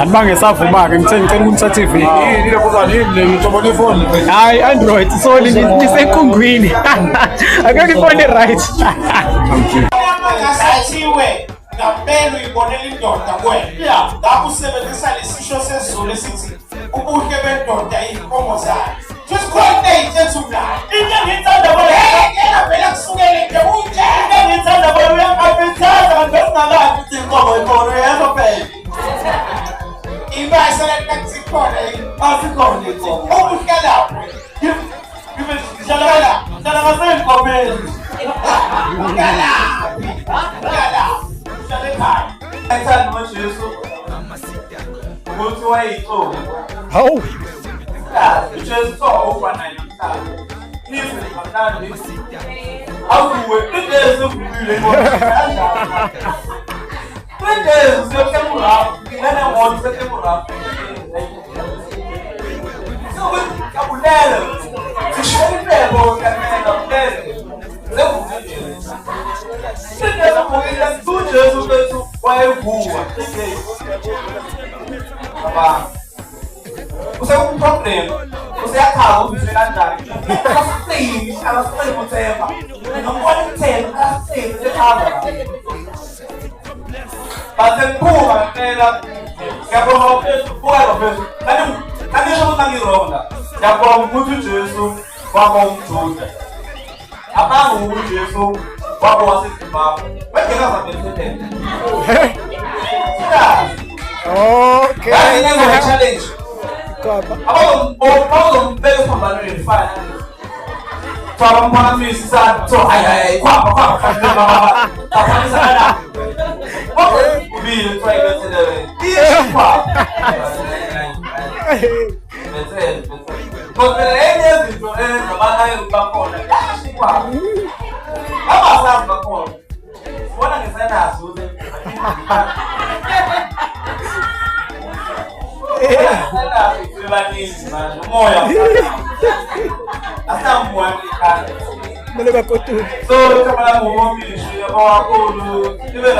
Andibange savuma-ke ngicela ukunithatha iviki. Yini le kuba yini ngithola ifoni. Hayi Android sorry nisenkungwini. Akekho ifoni right. Ngasathiwe ngampela uyibonela indoda kwena. Ngakho usebenzisa lesisho sesiZulu esithi ubuhle bendoda iy'nkomo zayo. Just coordinate ethumlayo. Into engithanda bona yena vele kusukele nje unje. Into engithanda bona uyakapithaza kanti ungakazi ukuthi inkomo ikhona yebo phela. Ibasa lakatsikhona asikhona inkomo. Ubuhle lapho. Dala ngasenkomeni. Ngala. Dala ekhaya. Ayithanda manje Yesu. Ukuthi wayithola. Hawu. Just saw overnight. Listen, I'm not listening. How do we do this? When there's a camera, then I want the camera. So we can to show you people can end up there. Você um problema. Você acaba de virar andar. Ela foi no tema. Não pode ter, você acaba. Mas empurra, ela. Que a boa pessoa, boa pessoa. Cadê o jogo da Mironda? Que a boa muito disso, boa mão toda. A mão muito disso, boa boa se papo. Vai pegar essa pessoa dentro. Ok. Vai fazer challenge. Abang beli pembalut ni file. So abang pernah misi saat so ayah kuapa apa ni sana. Apa ubi try betul deh. Iya kuapa. Betul. Kau ini itu zaman yang bangkon. Ya sih kuapa. Apa asal bangkon? Mana ni sana sudah. Moya. Asa mwandika. Mele bakotu. So kama ngombe shi ya kwa kulu. Ibe